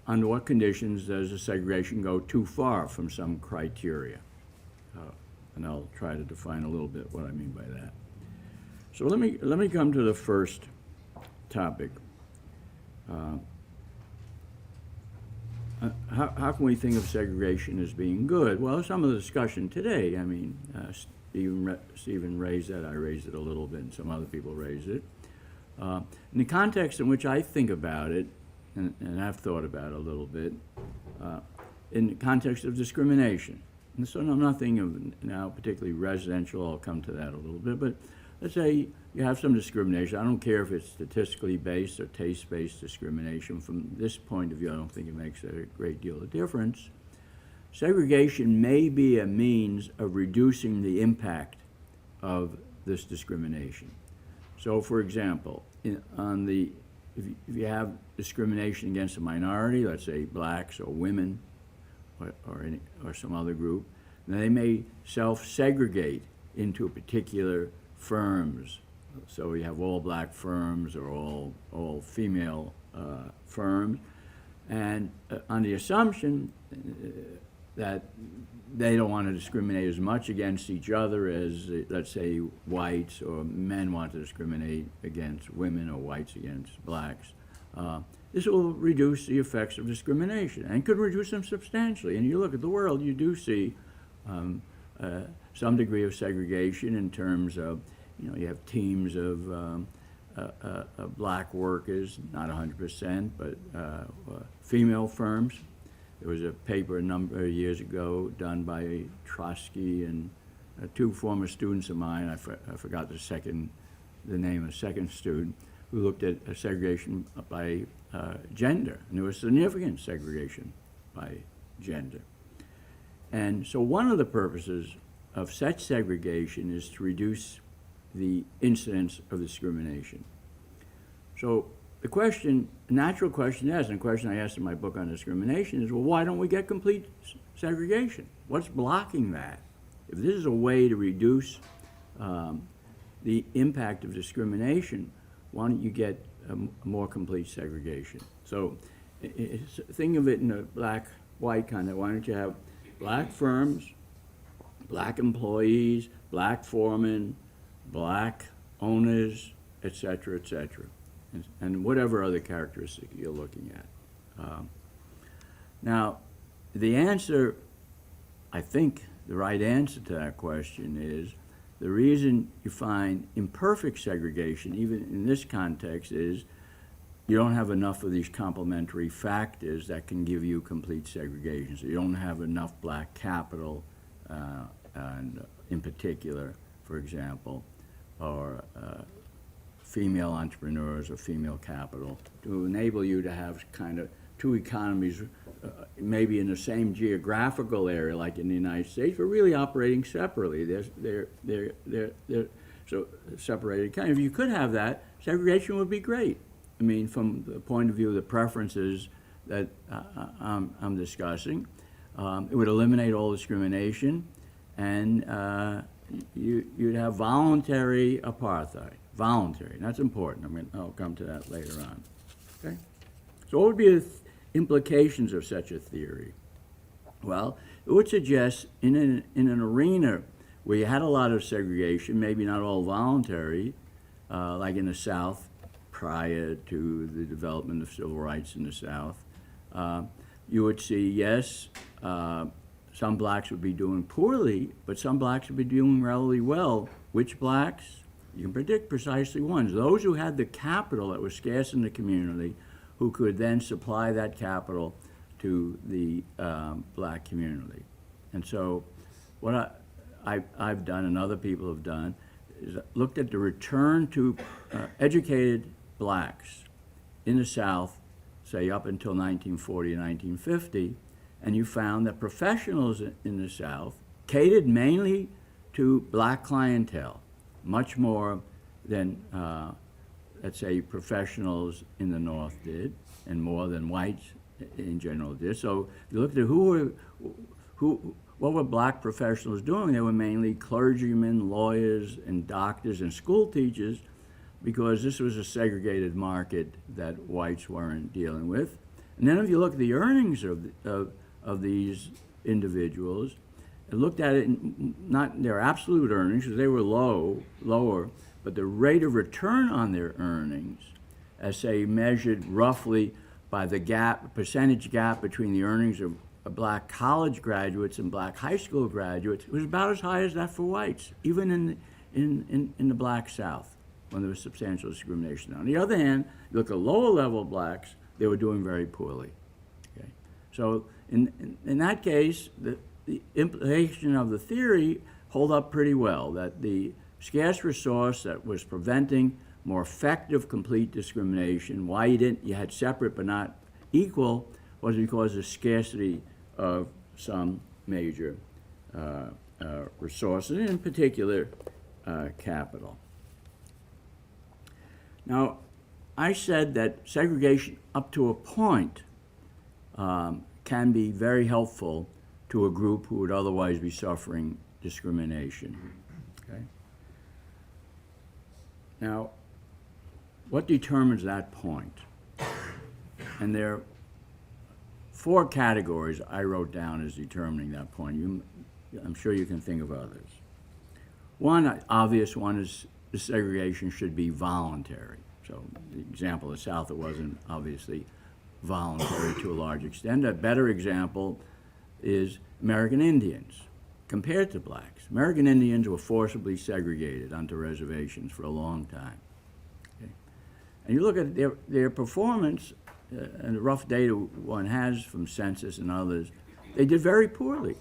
under what conditions does the segregation go too far from some criteria? And I'll try to define a little bit what I mean by that. So let me come to the first topic. How can we think of segregation as being good? Well, some of the discussion today, I mean, Stephen raised that, I raised it a little bit, and some other people raised it. In the context in which I think about it, and I've thought about it a little bit, in the context of discrimination. And so nothing of now particularly residential, I'll come to that a little bit, but let's say you have some discrimination. I don't care if it's statistically based or taste-based discrimination. From this point of view, I don't think it makes a great deal of difference. Segregation may be a means of reducing the impact of this discrimination. So, for example, if you have discrimination against a minority, let's say blacks or women or some other group, then they may self-segregate into particular firms. So we have all black firms or all female firms, and on the assumption that they don't want to discriminate as much against each other as, let's say, whites or men want to discriminate against women or whites against blacks. This will reduce the effects of discrimination and could reduce them substantially. And you look at the world, you do see some degree of segregation in terms of, you have teams of black workers, not 100%, but female firms. There was a paper a number of years ago done by Trotsky and two former students of mine. I forgot the name of the second student, who looked at segregation by gender, and there was significant segregation by gender. And so one of the purposes of such segregation is to reduce the incidence of discrimination. So the natural question is, and the question I asked in my book on discrimination is, well, why don't we get complete segregation? What's blocking that? If this is a way to reduce the impact of discrimination, why don't you get a more complete segregation? So think of it in a black-white kind of, why don't you have black firms, black employees, black foremen, black owners, et cetera, and whatever other characteristic you're looking at. Now, the answer, I think the right answer to that question is, the reason you find imperfect segregation, even in this context, is you don't have enough of these complementary factors that can give you complete segregation. So you don't have enough black capital, and in particular, for example, or female entrepreneurs or female capital, to enable you to have kind of two economies, maybe in the same geographical area like in the United States, but really operating separately. They're so separated. Kind of, if you could have that, segregation would be great. I mean, from the point of view of the preferences that I'm discussing, it would eliminate all discrimination, and you'd have voluntary apartheid. Voluntary, that's important. I'll come to that later on. Okay. So what would be the implications of such a theory? Well, it would suggest in an arena where you had a lot of segregation, maybe not all voluntary, like in the South prior to the development of civil rights in the South, you would see, yes, some blacks would be doing poorly, but some blacks would be doing relatively well. Which blacks? You can predict precisely ones. Those who had the capital that was scarce in the community, who could then supply that capital to the black community. And so what I've done and other people have done is looked at the return to educated blacks in the South, say up until 1940 and 1950, and you found that professionals in the South catered mainly to black clientele, much more than, let's say, professionals in the North did, and more than whites in general did. So if you look at what were black professionals doing, they were mainly clergymen, lawyers, and doctors and school teachers, because this was a segregated market that whites weren't dealing with. And then if you look at the earnings of these individuals, and looked at it, not their absolute earnings, because they were lower, but the rate of return on their earnings, as say measured roughly by the percentage gap between the earnings of black college graduates and black high school graduates, was about as high as that for whites, even in the black South, when there was substantial discrimination. On the other hand, you look at lower level blacks, they were doing very poorly. Okay? So in that case, the implication of the theory hold up pretty well, that the scarce resource that was preventing more effective complete discrimination, why you had separate but not equal, was because of scarcity of some major resources, in particular capital. Now, I said that segregation up to a point can be very helpful to a group who would otherwise be suffering discrimination. Okay? Now, what determines that point? And there are 4 categories I wrote down as determining that point. I'm sure you can think of others. One obvious one is the segregation should be voluntary. So the example of the South, it wasn't obviously voluntary to a large extent. A better example is American Indians compared to blacks. American Indians were forcibly segregated onto reservations for a long time. Okay? And you look at their performance, and the rough data one has from census and others, they did very poorly.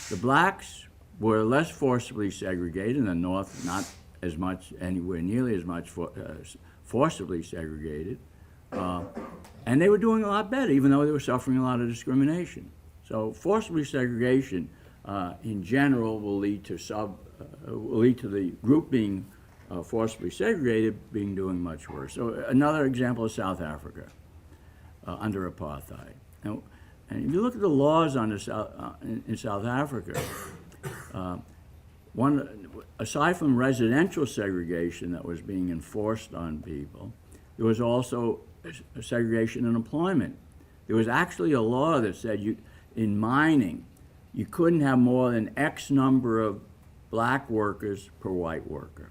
The blacks were less forcibly segregated, in the North not as much, anywhere nearly as much forcibly segregated, and they were doing a lot better, even though they were suffering a lot of discrimination. So forcibly segregation, in general, will lead to the group being forcibly segregated doing much worse. So another example is South Africa under apartheid. Now, and if you look at the laws on in South Africa, aside from residential segregation that was being enforced on people, there was also a segregation in employment. There was actually a law that said in mining, you couldn't have more than X number of black workers per white worker.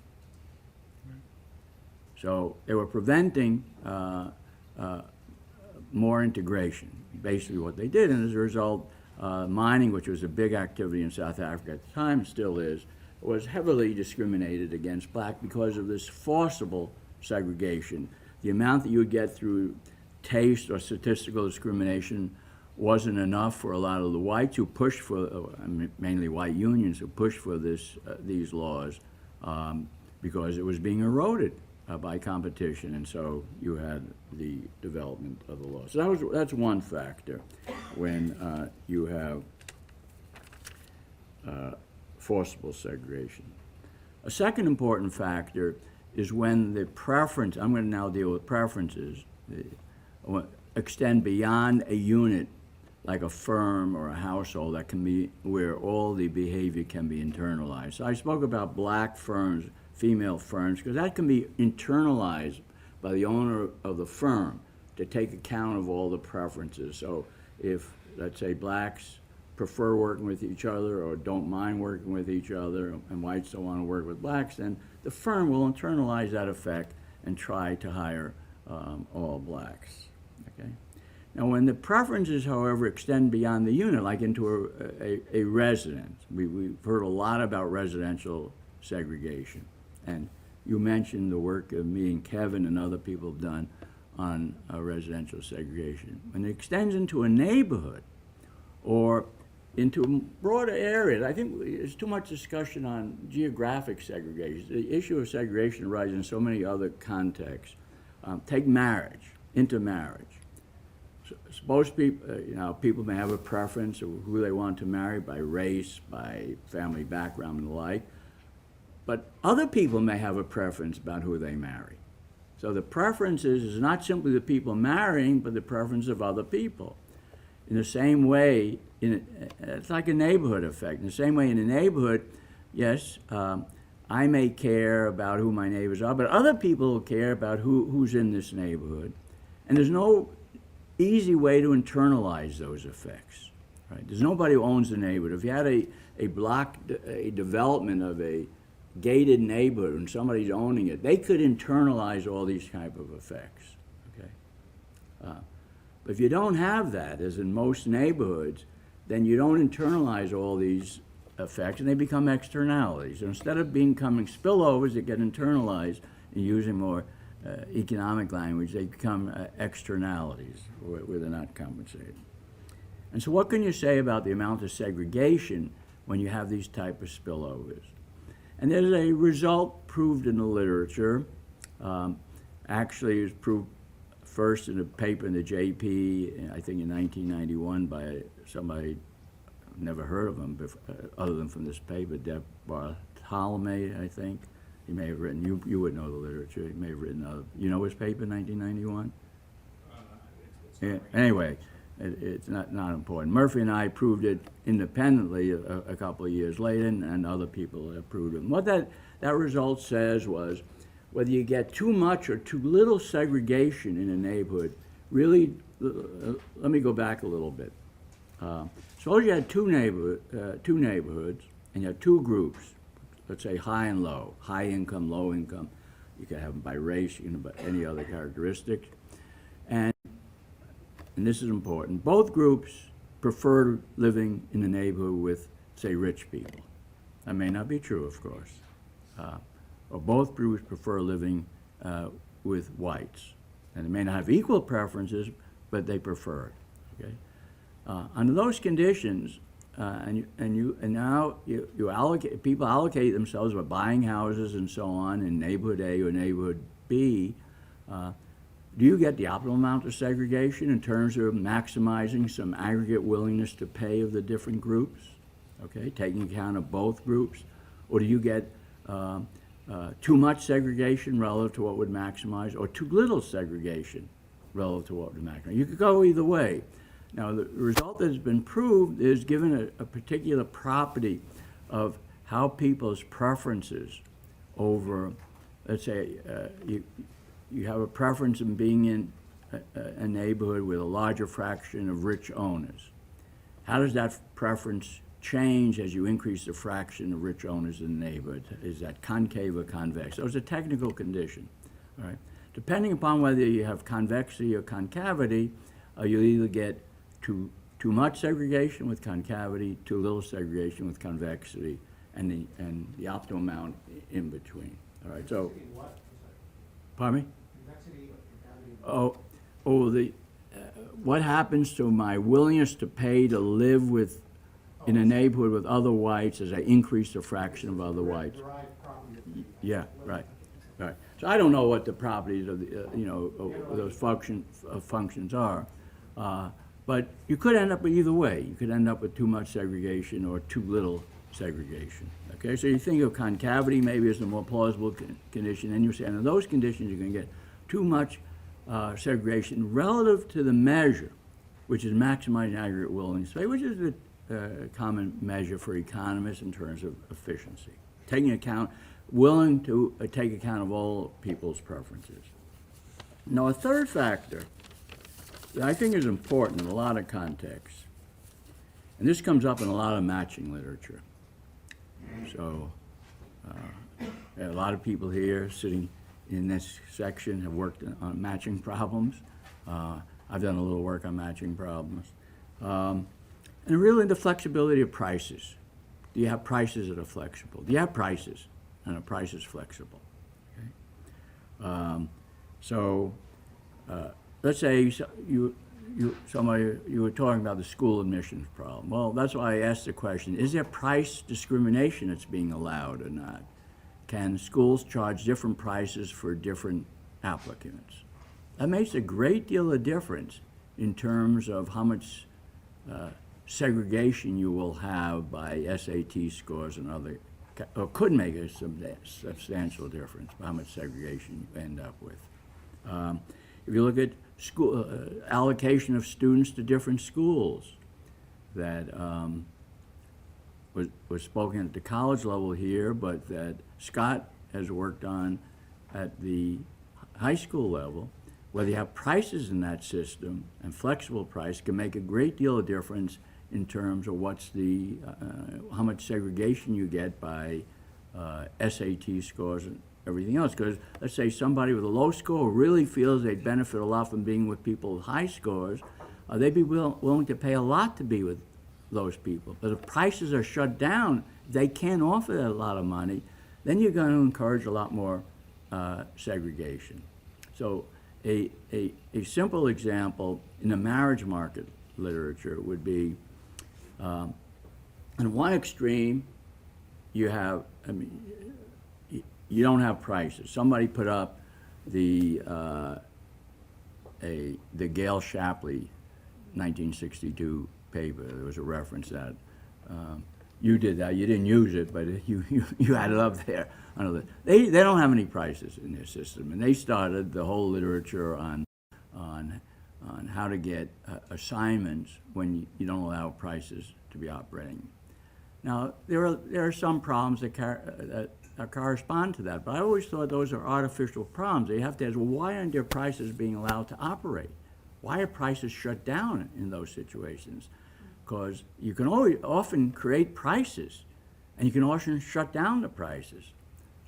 So they were preventing more integration, basically what they did. And as a result, mining, which was a big activity in South Africa at the time, still is, was heavily discriminated against black because of this forcible segregation. The amount that you would get through taste or statistical discrimination wasn't enough for a lot of the whites who pushed for, mainly white unions, who pushed for these laws because it was being eroded by competition, and so you had the development of the law. So that's one factor when you have forcible segregation. A second important factor is when the preference, I'm going to now deal with preferences, extend beyond a unit like a firm or a household that can be where all the behavior can be internalized. So I spoke about black firms, female firms, because that can be internalized by the owner of the firm to take account of all the preferences. So if, let's say, blacks prefer working with each other or don't mind working with each other, and whites don't want to work with blacks, then the firm will internalize that effect and try to hire all blacks. Okay? Now, when the preferences, however, extend beyond the unit, like into a residence, we've heard a lot about residential segregation. And you mentioned the work of me and Kevin and other people have done on residential segregation. When it extends into a neighborhood or into broader areas, I think there's too much discussion on geographic segregation. The issue of segregation arises in so many other contexts. Take marriage, intermarriage. Most people, people may have a preference of who they want to marry by race, by family background and the like, but other people may have a preference about who they marry. So the preference is not simply the people marrying, but the preference of other people. In the same way, it's like a neighborhood effect. In the same way, in a neighborhood, yes, I may care about who my neighbors are, but other people will care about who's in this neighborhood. And there's no easy way to internalize those effects. Right? There's nobody who owns the neighborhood. If you had a development of a gated neighborhood and somebody's owning it, they could internalize all these type of effects. Okay? But if you don't have that, as in most neighborhoods, then you don't internalize all these effects, and they become externalities. So instead of becoming spillovers that get internalized and using more economic language, they become externalities where they're not compensated. And so what can you say about the amount of segregation when you have these type of spillovers? And there's a result proved in the literature. Actually, it was proved first in a paper in the JP, I think in 1991, by somebody, I've never heard of him other than from this paper, Deb Bartolome, I think. He may have written, you would know the literature, he may have written, you know his paper, 1991? Yeah, anyway, it's not important. Murphy and I proved it independently a couple of years later, and other people have proved it. And what that result says was, whether you get too much or too little segregation in a neighborhood, really, let me go back a little bit. Suppose you had two neighborhoods, and you had two groups, let's say high and low, high income, low income. You could have them by race, you can have any other characteristics. And this is important, both groups prefer living in a neighborhood with, say, rich people. That may not be true, of course. Or both groups prefer living with whites. And they may not have equal preferences, but they prefer it. Okay? Under those conditions, people allocate themselves by buying houses and so on in neighborhood A or neighborhood B. Do you get the optimal amount of segregation in terms of maximizing some aggregate willingness to pay of the different groups? Okay, taking account of both groups, or do you get too much segregation relative to what would maximize, or too little segregation relative to what would maximize? You could go either way. Now, the result that has been proved is given a particular property of how people's preferences over, let's say, you have a preference in being in a neighborhood with a larger fraction of rich owners. How does that preference change as you increase the fraction of rich owners in the neighborhood? Is that concave or convex? So it's a technical condition. All right. Depending upon whether you have convexity or concavity, you'll either get too much segregation with concavity, too little segregation with convexity, and the optimal amount in between. All right. So, pardon me? What happens to my willingness to pay to live in a neighborhood with other whites as I increase the fraction of other whites? Yeah, right. So I don't know what the properties of those functions are, but you could end up with either way. You could end up with too much segregation or too little segregation. Okay, so you think of concavity maybe as a more plausible condition, and you say under those conditions you can get too much segregation relative to the measure, which is maximizing aggregate willingness to pay, which is a common measure for economists in terms of efficiency, willing to take account of all people's preferences. Now, a third factor that I think is important in a lot of contexts, and this comes up in a lot of matching literature. So, a lot of people here sitting in this section have worked on matching problems. I've done a little work on matching problems. And really the flexibility of prices. Do you have prices that are flexible? Do you have prices and a price is flexible? Okay. Let's say you were talking about the school admissions problem. Well, that's why I asked the question, is there price discrimination that's being allowed or not? Can schools charge different prices for different applicants? That makes a great deal of difference in terms of how much segregation you will have by SAT scores and other, or could make a substantial difference by how much segregation you end up with. If you look at school allocation of students to different schools, that was spoken at the college level here, but that Scott has worked on at the high school level, whether you have prices in that system, and flexible price can make a great deal of difference in terms of how much segregation you get by SAT scores and everything else. Because let's say somebody with a low score really feels they'd benefit a lot from being with people with high scores, they'd be willing to pay a lot to be with those people. But if prices are shut down, they can't offer that a lot of money, then you're going to encourage a lot more segregation. So a simple example in the marriage market literature would be, on one extreme, you have, you don't have prices. Somebody put up the Gail Shapley 1962 paper. There was a reference that you did that. You didn't use it, but you had it up there. They don't have any prices in their system, and they started the whole literature on how to get assignments when you don't allow prices to be operating. Now there are some problems that correspond to that, but I always thought those are artificial problems. You have to ask, well, why aren't their prices being allowed to operate? Why are prices shut down in those situations? Because you can often create prices, and you can often shut down the prices.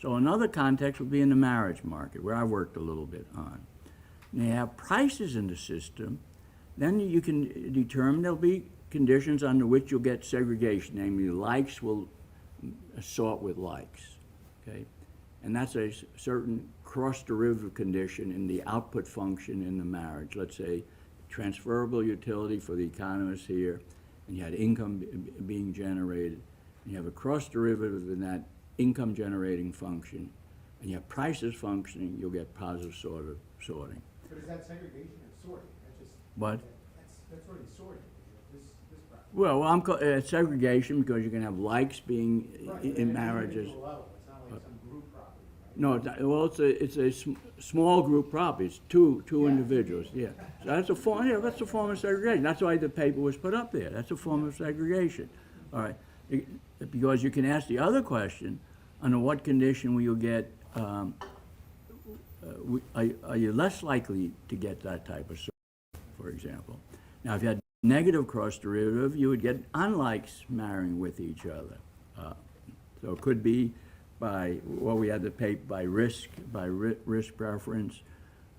So another context would be in the marriage market, where I worked a little bit on. And you have prices in the system, then you can determine there'll be conditions under which you'll get segregation, namely likes will sort with likes, okay? And that's a certain cross-derivative condition in the output function in the marriage. Let's say transferable utility for the economists here, and you had income being generated, and you have a cross-derivative in that income-generating function, and you have prices functioning, you'll get positive sorting. But is that segregation or sorting? What? That's already sorting. This Well, I'm segregation because you can have likes being right, in marriages. Level. It's not like some group property, right? No, well, it's a small group property. It's two individuals. Yeah, so that's a form. Yeah, that's a form of segregation. That's why the paper was put up there. That's a form of segregation. All right, because you can ask the other question: under what condition will you get? Are you less likely to get that type of service, for example? Now, if you had negative cross derivative, you would get unlikes marrying with each other. So it could be by, well, we had the paper by risk preference,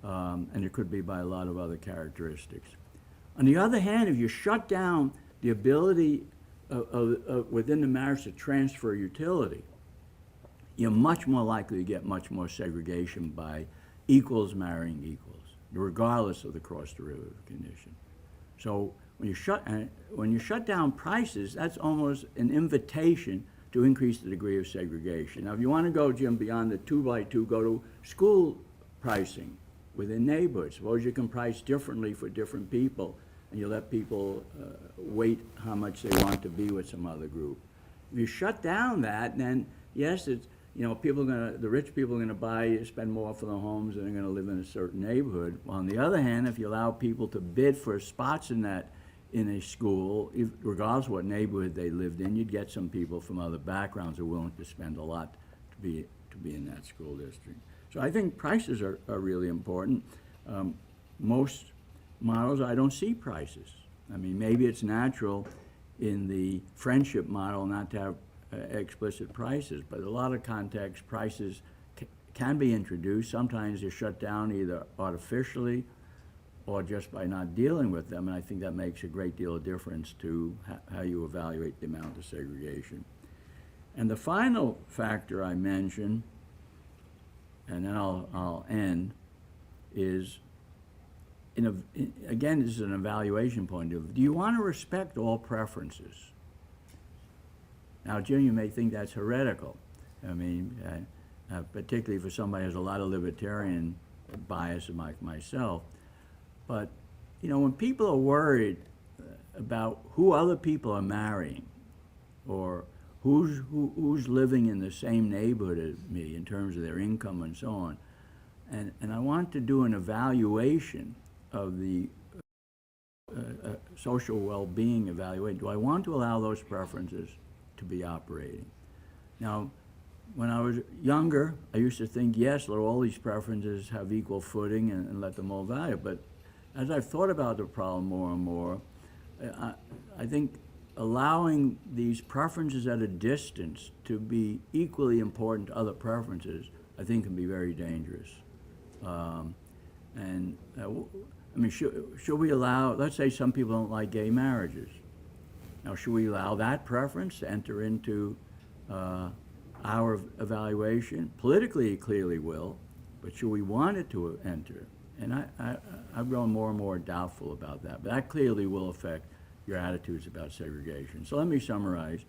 and it could be by a lot of other characteristics. On the other hand, if you shut down the ability within the marriage to transfer utility, you're much more likely to get much more segregation by equals marrying equals, regardless of the cross-derivative condition. So when you shut down prices, that's almost an invitation to increase the degree of segregation. Now, if you want to go, Jim, beyond the 2x2, go to school pricing within neighborhoods. Suppose you can price differently for different people, and you let people weight how much they want to be with some other group. If you shut down that, then yes, it's, the rich people are going to spend more for their homes, and they're going to live in a certain neighborhood. Well, on the other hand, if you allow people to bid for spots in a school, regardless of what neighborhood they lived in, you'd get some people from other backgrounds who are willing to spend a lot to be in that school district. So I think prices are really important. Most models, I don't see prices. I mean, maybe it's natural in the friendship model not to have explicit prices, but in a lot of contexts, prices can be introduced. Sometimes they're shut down either artificially or just by not dealing with them, and I think that makes a great deal of difference to how you evaluate the amount of segregation. And the final factor I mentioned, and then I'll end, is, again, this is an evaluation point of view. Do you want to respect all preferences? Now, Jim, you may think that's heretical. I mean, particularly for somebody who has a lot of libertarian bias like myself. But, when people are worried about who other people are marrying, or who's living in the same neighborhood as me in terms of their income and so on, and I want to do an evaluation of the social well-being evaluation, do I want to allow those preferences to be operating? Now, when I was younger, I used to think, yes, let all these preferences have equal footing and let them all value. But as I've thought about the problem more and more, I think allowing these preferences at a distance to be equally important to other preferences, I think can be very dangerous. I mean, should we allow, let's say some people don't like gay marriages. Now, should we allow that preference to enter into our evaluation? Politically, it clearly will, but should we want it to enter? And I've grown more and more doubtful about that, but that clearly will affect your attitudes about segregation. So let me summarize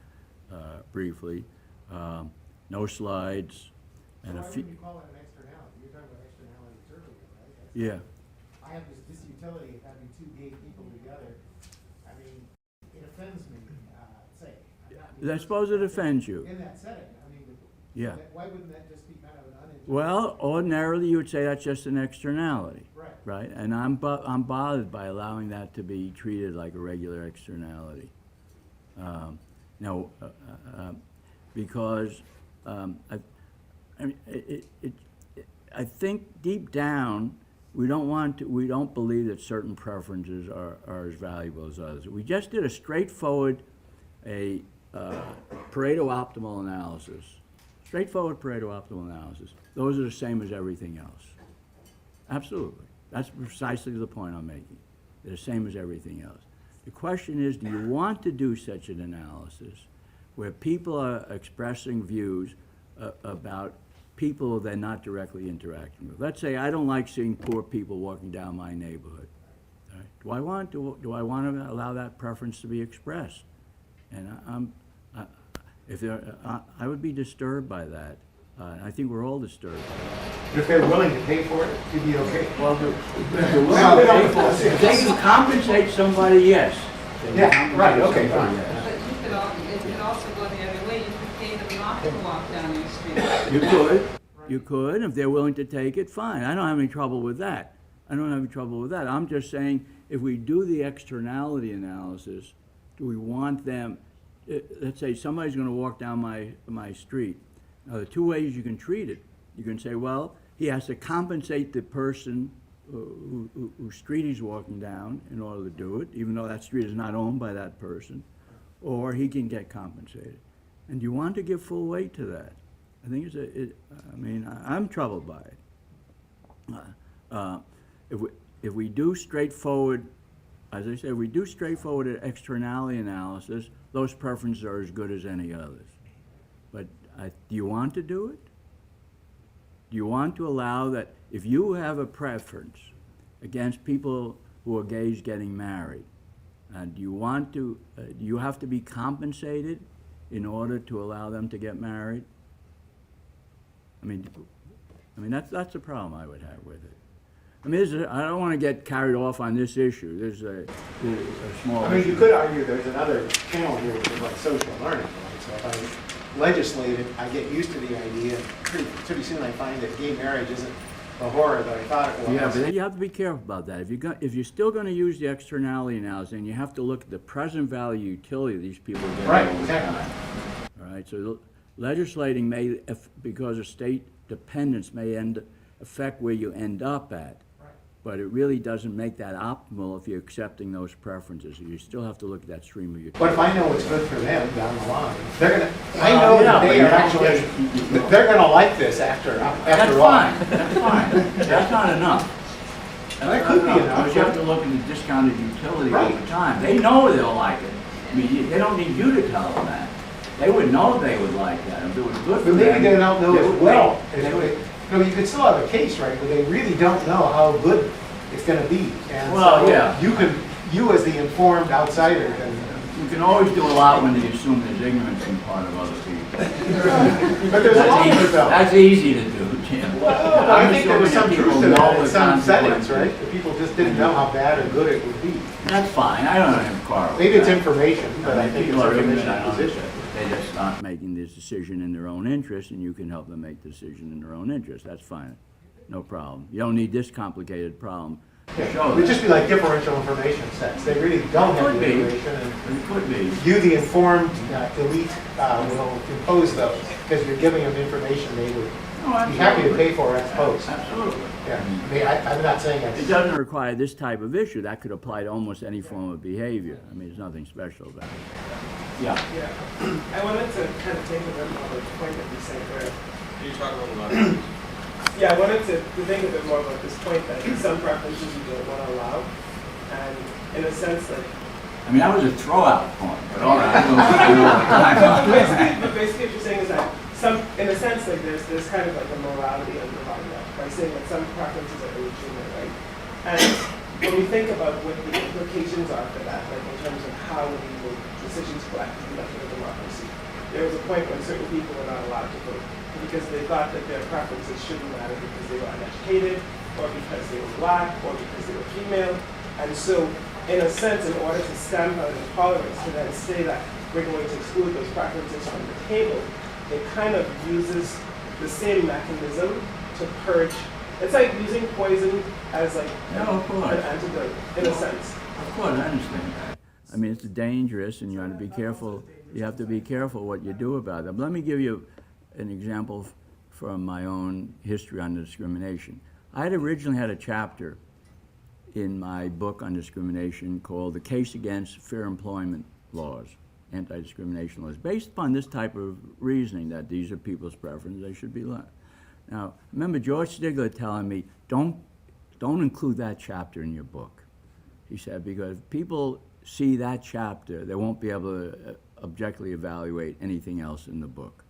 briefly. No slides. So And why a few, wouldn't you call it an externality? You're talking about externalities earlier, right? That's- yeah. I have this utility of having two gay people together. I mean, it offends me, say. I'm not being I suppose it offends you. in that setting, I mean, Yeah. why wouldn't that just be kind of an unintentional? Well, ordinarily you would say that's just an externality. Right. Right? And I'm bothered by allowing that to be treated like a regular externality. Because I think deep down, we don't believe that certain preferences are as valuable as others. We just did a straightforward, Pareto optimal analysis. Straightforward Pareto optimal analysis. Those are the same as everything else. Absolutely. That's precisely the point I'm making. They're the same as everything else. The question is, do you want to do such an analysis where people are expressing views about people they're not directly interacting with? Let's say I don't like seeing poor people walking down my neighborhood. Right? Do I want to allow that preference to be expressed? And I would be disturbed by that. I think we're all disturbed. If they're willing to pay for it, you'd be okay. Well, if they can compensate somebody, yes. Yeah, right, okay, fine. Yes. But it could also go the other way. You could pay them not to walk down your street. You could, if they're willing to take it, fine. I don't have any trouble with that. I'm just saying, if we do the externality analysis, do we want them, let's say somebody's gonna walk down my street. Now, there are two ways you can treat it. You can say, well, he has to compensate the person whose street he's walking down in order to do it, even though that street is not owned by that person, or he can get compensated. And do you want to give full weight to that? I think I'm troubled by it. If we do straightforward, as I said, if we do straightforward externality analysis, those preferences are as good as any others. But do you want to do it? Do you want to allow that if you have a preference against people who are gays getting married, do you have to be compensated in order to allow them to get married? I mean that's the problem I would have with it. I mean, I don't want to get carried off on this issue. There's a small. I mean, you could argue there's another channel here, which is like social learning, right? So if I legislate it, I get used to the idea, pretty soon I find that gay marriage isn't the horror that I thought it was. Yeah, but you have to be careful about that. If you're still going to use the externality analysis, then you have to look at the present value utility of these people getting Right, over exactly. time. All right, so legislating may, because of state dependence, may affect where you end up at. But it really doesn't make that optimal if you're accepting those preferences. You still have to look at that stream of utility. But if I know what's good for them down the line, I know that they are actually, they're gonna like this after all. That's fine. That's not enough. That could be enough. Because you have to look at the discounted utility Right. over time. They know they'll like it. I mean, they don't need you to tell them that. They would know they would like that. If it was good for But them. maybe they don't know as would well. wait. No, you could still have a case, right, where they really don't know how good it's gonna be. And Well, so yeah. you as the informed outsider can. You can always do a lot when you assume there's ignorance on the part of other people. But there's a lot of it though. That's easy to do, Jim. Well, I think there was some People truth to know that in the some settings, consequences. right? The people just didn't know how bad or good it would be. That's fine, I don't have a quarrel with Maybe it's that. information, but I think it's People are information ignorant, I position. understand. They just aren't making this decision in their own interest, and you can help them make the decision in their own interest. That's fine, no problem. You don't need this complicated problem show It would that. just be like differential information sets. They really don't have Could the be. information, and It could be. you, the informed elite, will impose those because you're giving them information they would No, be happy to absolutely. pay for ex post. Absolutely. Yeah, I mean, I'm not saying It that's. doesn't require this type of issue. That could apply to almost any form of behavior. I mean, there's nothing special about it. Yeah. Yeah, I wanted to kind of think a bit more about the point that you said where, Can you talk a little louder? yeah, I wanted to think a bit more about this point that some preferences you don't want to allow, and in a sense, like, I mean, that was a throw-out point, but all right. I but basically what you're saying is that in a sense, like there's kind of like a morality underlying that, by saying that some preferences are illegitimate, right? And when we think about what the implications are for that, like in terms of how legal decisions collectively conduct in a democracy, there was a point when certain people were not allowed to vote because they thought that their preferences shouldn't matter because they were uneducated, or because they were black, or because they were female. And so, in a sense, in order to stamp out intolerance, to then say that we're going to exclude those preferences from the table, it kind of uses the same mechanism to purge. It's like using poison as like No, of course. an antidote, in a sense. Of course, I understand that. I mean, it's dangerous, and you have to be careful. You have to be careful what you do about it. But let me give you an example from my own history on discrimination. I had originally had a chapter in my book on discrimination called "The Case Against Fair Employment Laws," anti-discrimination laws, based upon this type of reasoning that these are people's preferences, they should be let. Now, remember George Stigler telling me, don't include that chapter in your book. He said, because if people see that chapter, they won't be able to objectively evaluate anything else in the book.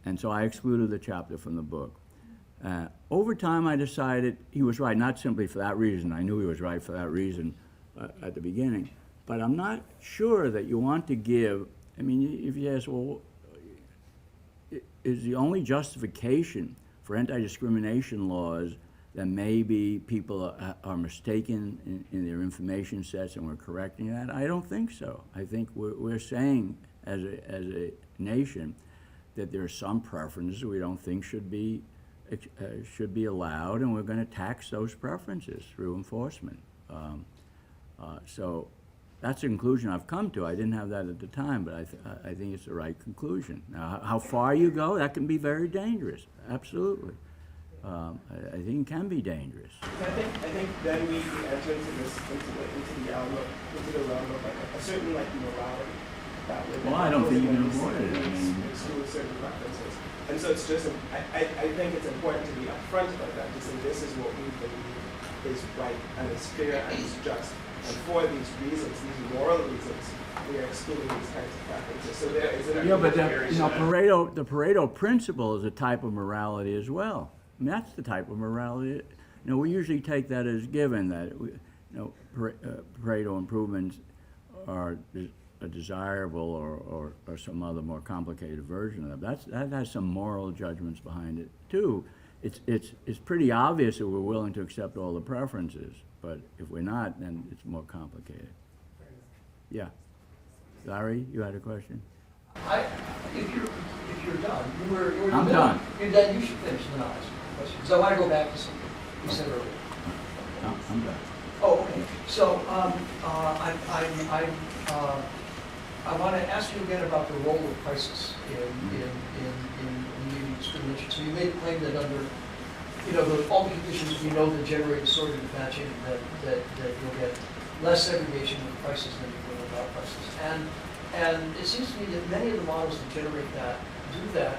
And so I excluded the chapter from the book. Over time, I decided he was right, not simply for that reason. I knew he was right for that reason at the beginning. But I'm not sure that you want to give, I mean, if you ask, well, is the only justification for anti-discrimination laws that maybe people are mistaken in their information sets and we're correcting that? I don't think so. I think we're saying as a nation that there are some preferences we don't think should be allowed, and we're going to tax those preferences through enforcement. So that's the conclusion I've come to. I didn't have that at the time, but I think it's the right conclusion. Now, how far you go, that can be very dangerous. Absolutely. I think it can be dangerous. I think then we enter into the realm of like a certain like morality that would. Well, I don't think you can avoid it. I mean, exclude certain preferences, and so it's just. I think it's important to be upfront about that. To say this is what we believe is right and is fair and is just, and for these reasons, these moral reasons, we are excluding these types of preferences. So there is an yeah, but the Pareto principle is a type of morality as well. I mean, that's the type of morality. We usually take that as given that Pareto improvements are desirable or some other more complicated version of that. That has some moral judgments behind it too. It's pretty obvious that we're willing to accept all the preferences, but if we're not, then it's more complicated. Yeah. Larry, you had a question? If you're done, I'm done. You're done, you should finish, and then I'll ask you a question. Because I want to go back to something you said earlier. No, I'm done. Oh, okay. So, I want to ask you again about the role of crisis in media discrimination. So you made a claim that under, all the conditions we know that generate disordered matching, that you'll get less segregation with crisis than you will without crisis. And it seems to me that many of the models that generate that do that,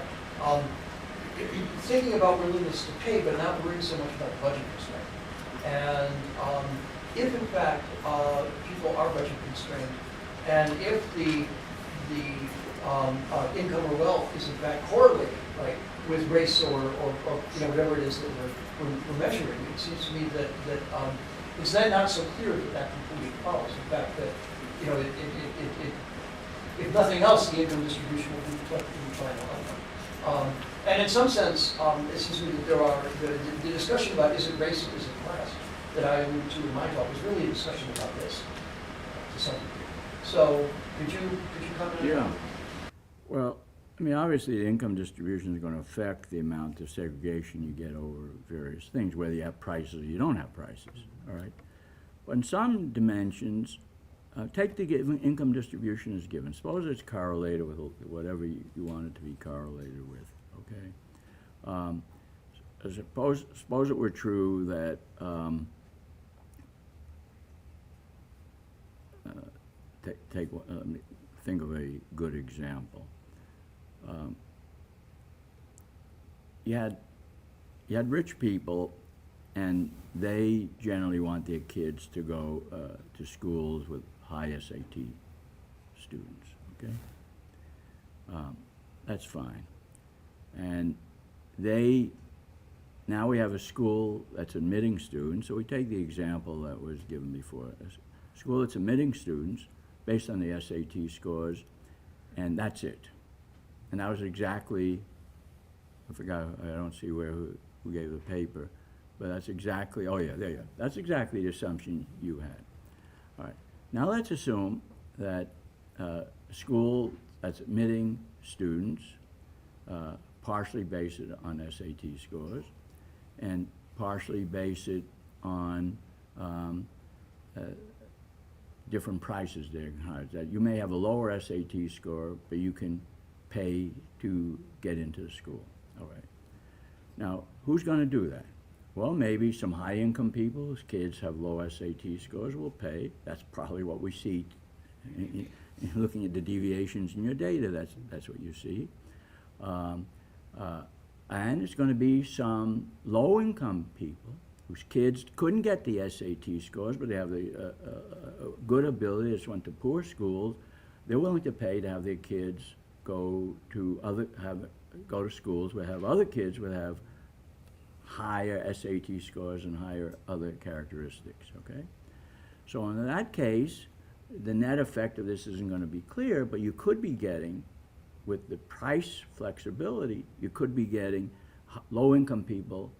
thinking about willingness to pay, but not worrying so much about budget constraint. And if in fact people are budget constrained, and if the income or wealth is in fact correlated, like with race or whatever it is that we're measuring, it seems to me that it's then not so clear that conclusion follows. In fact, that if nothing else, the income distribution will be reflected in the final outcome. And in some sense, it seems to me that there are the discussion about is it race or is it class that I alluded to in my talk is really a discussion about this to some degree. So could you comment on that? Yeah. Well, I mean, obviously, the income distribution is going to affect the amount of segregation you get over various things, whether you have prices or you don't have prices, all right? But in some dimensions, take the given income distribution as given. Suppose it's correlated with whatever you want it to be correlated with, okay? Suppose it were true that let me think of a good example. You had rich people, and they generally want their kids to go to schools with high SAT students, okay? That's fine. And now we have a school that's admitting students, so we take the example that was given before. A school that's admitting students based on the SAT scores, and that's it. And that was exactly, I forgot, I don't see who gave the paper, but that's exactly, oh yeah, there you go. That's exactly the assumption you had. All right, now let's assume that a school that's admitting students partially base it on SAT scores and partially base it on different prices there. That you may have a lower SAT score, but you can pay to get into the school. All right. Now, who's going to do that? Well, maybe some high-income people whose kids have low SAT scores will pay. That's probably what we see. Looking at the deviations in your data, that's what you see. And it's going to be some low-income people whose kids couldn't get the SAT scores, but they have a good ability, just went to poor schools. They're willing to pay to have their kids go to schools where have other kids would have higher SAT scores and higher other characteristics, okay? So in that case, the net effect of this isn't going to be clear, but you could be getting, with the price flexibility, you could be getting low-income people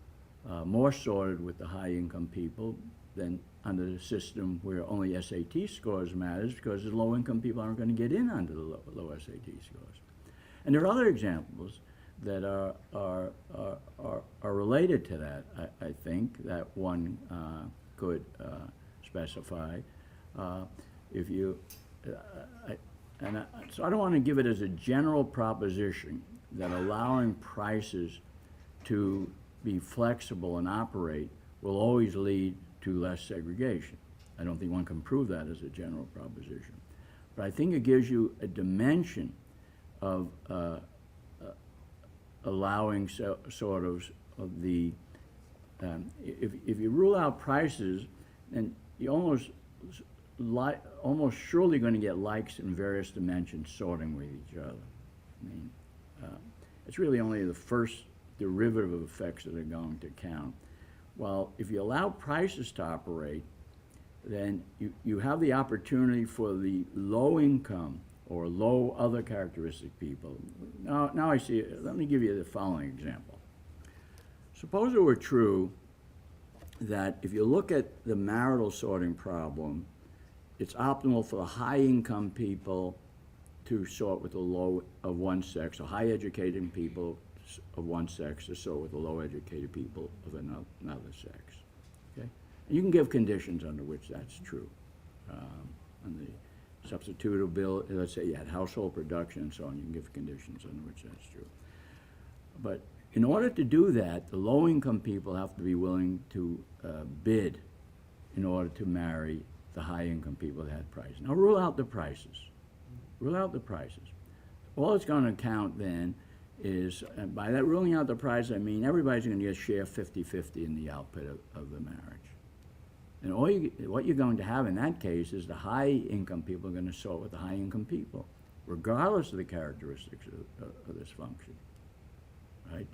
more sorted with the high-income people than under the system where only SAT scores matters, because the low-income people aren't going to get in under the low SAT scores. And there are other examples that are related to that, I think, that one could specify. If you, so I don't want to give it as a general proposition that allowing prices to be flexible and operate will always lead to less segregation. I don't think one can prove that as a general proposition. But I think it gives you a dimension of allowing sort of the, if you rule out prices, then you almost surely going to get likes in various dimensions sorting with each other. I mean, it's really only the first derivative of effects that are going to count. Well, if you allow prices to operate, then you have the opportunity for the low income or low other characteristic people. Now I see, let me give you the following example. Suppose it were true that if you look at the marital sorting problem, it's optimal for the high income people to sort with the low of one sex, or high educated people of one sex to sort with the low educated people of another sex. Okay? And you can give conditions under which that's true. And the substitutability, let's say you had household production and so on, you can give conditions under which that's true. But in order to do that, the low income people have to be willing to bid in order to marry the high income people that had prices. Now rule out the prices. Rule out the prices. All it's going to count then is, by that ruling out the price, I mean everybody's going to get share 50-50 in the output of the marriage. And what you're going to have in that case is the high income people are going to sort with the high income people, regardless of the characteristics of this function. Right?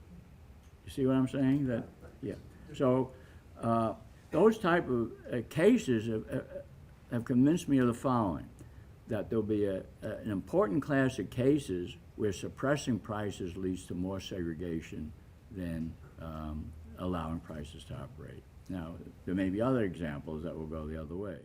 You see what I'm saying? That, yeah. So those type of cases have convinced me of the following: that there'll be an important class of cases where suppressing prices leads to more segregation than allowing prices to operate. Now, there may be other examples that will go the other way.